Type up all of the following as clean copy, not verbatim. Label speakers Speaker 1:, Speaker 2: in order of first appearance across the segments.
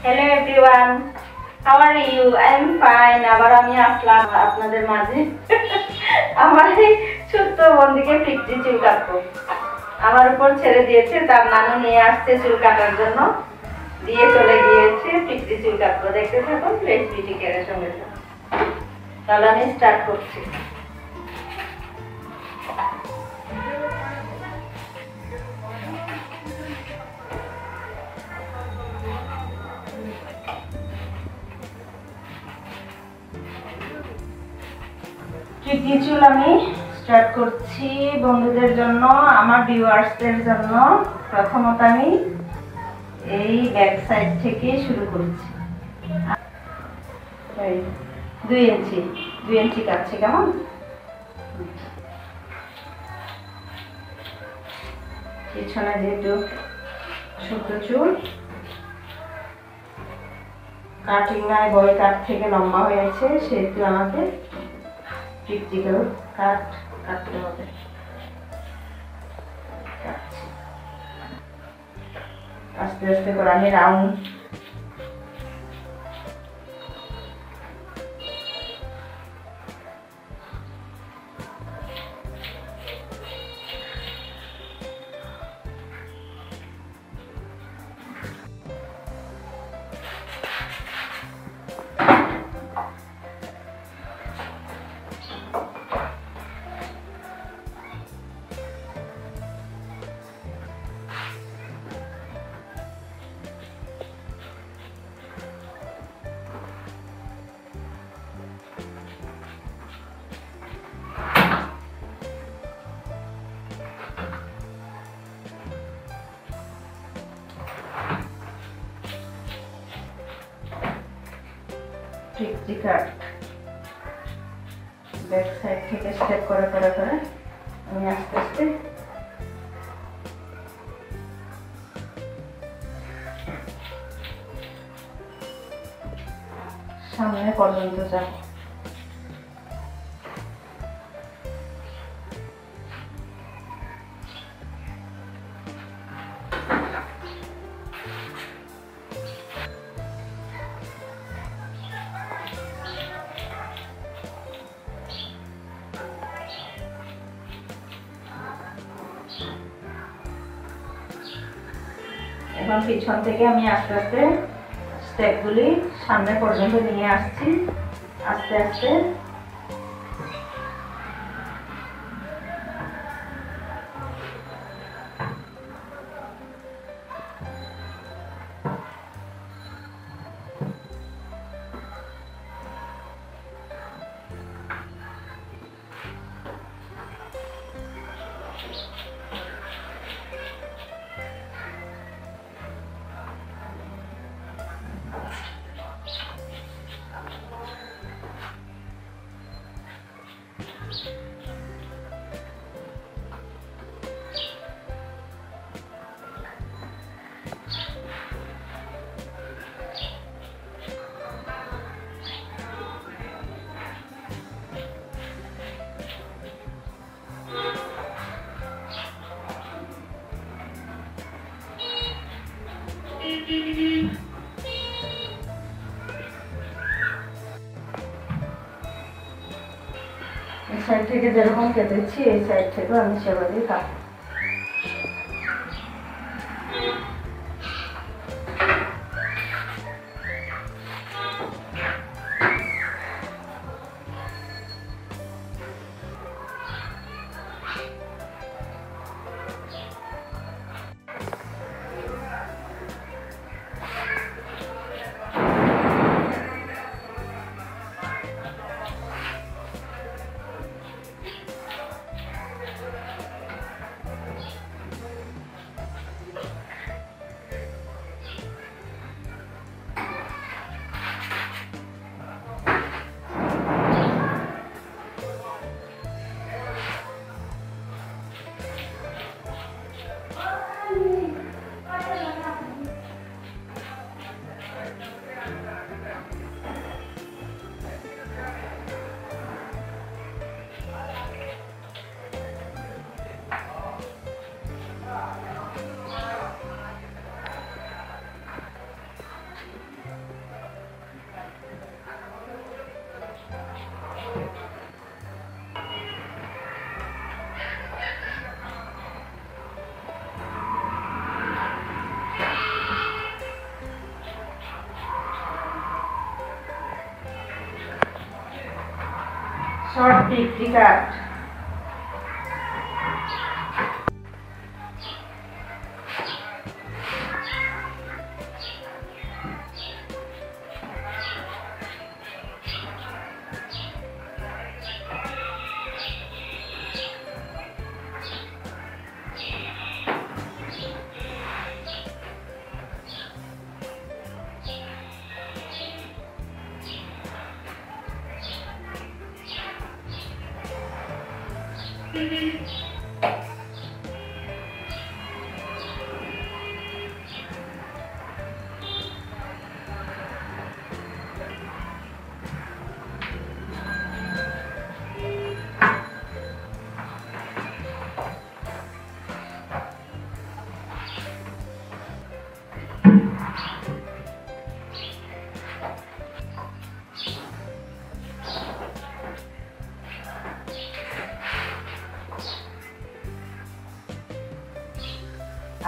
Speaker 1: Hello everyone, how are you? I am fine. আবার আমি আসলাম আপনাদের মাঝে। আমার এই ছোট্ট বন্ধুকে পিক্সি চুল কাটবো। আমার উপর ছেড়ে দিয়েছে, তার নানু নিয়ে আসছে চুল কাটার জন্য, দিয়ে চলে গিয়েছে পিক্সি চুল কাটবো। দেখতে থাকুন প্লেস বিউটি কেয়ারের সঙ্গে। তাহলে আমি স্টার্ট করছি। পিক্সি চুল আমি স্টার্ট করছি বন্ধুদের জন্য, আমার ভিউয়ার্সদের জন্য। প্রথমত আমি এই ব্যাক সাইড থেকে শুরু করছি। 2 ইঞ্চি কাটছি, কেমন? পিছনে যেহেতু ছোট চুল, কাটিং নাই, বয় কাট থেকে লম্বা হয়েছে, সেহেতু আমাকে পিক্সিকেও কাটতে হবে। আস্তে আস্তে করে আমি রাউন্ড পিক্সি কাট ব্যাক সাইড থেকে স্টেপ করে আমি আস্তে আস্তে সামনে পর্যন্ত যাব। এখন পিছন থেকে আমি আস্তে আস্তে স্টেপগুলি সামনে পর্যন্ত নিয়ে আসছি, আস্তে আস্তে। এই সাইড থেকে যেরকম কেটেছি, এই সাইড থেকেও আমি সেভাবেই কাটবো। শর্ট পিক্সি কাট।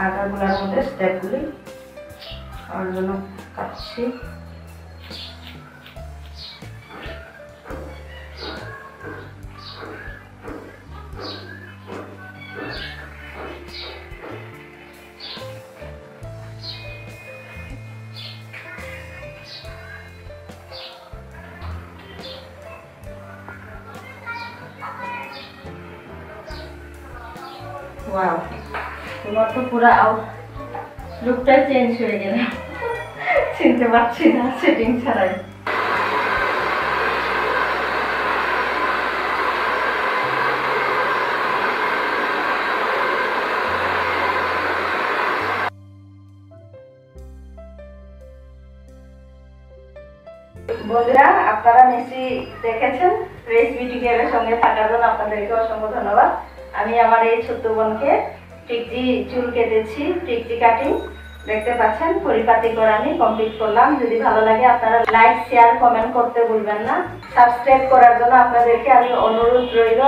Speaker 1: আগাগুলোর মধ্যে স্টেপগুলি আর জন্য কাটছি। ওয়াও, তোমার তো পুরো লুকটা চেঞ্জ হয়ে গেল, চিনতে পারছি না সেটিং ছাড়াই। বন্ধুরা, আপনারা নিশ্চয়ই দেখেছেন। রেস বিউটি কেয়ারের সঙ্গে থাকার জন্য আপনাদেরকে অসংখ্য ধন্যবাদ। আমি আমার এই ছোট্ট বোনকে পিক্সি চুল কেটেছি, পিক্সি কাটিং দেখতে পাচ্ছেন। পরিপাটি করে আমি কমপ্লিট করলাম। যদি ভালো লাগে আপনারা লাইক, শেয়ার, কমেন্ট করতে ভুলবেন না। সাবস্ক্রাইব করার জন্য আপনাদেরকে আমি অনুরোধ রইল।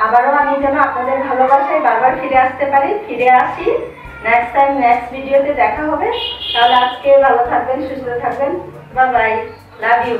Speaker 1: আবারও আমি যেন আপনাদের ভালোবাসায় বারবার ফিরে আসতে পারি, ফিরে আসি। নেক্সট টাইম নেক্সট ভিডিওতে দেখা হবে। তাহলে আজকে ভালো থাকবেন, সুস্থ থাকবেন। Bye bye, love you.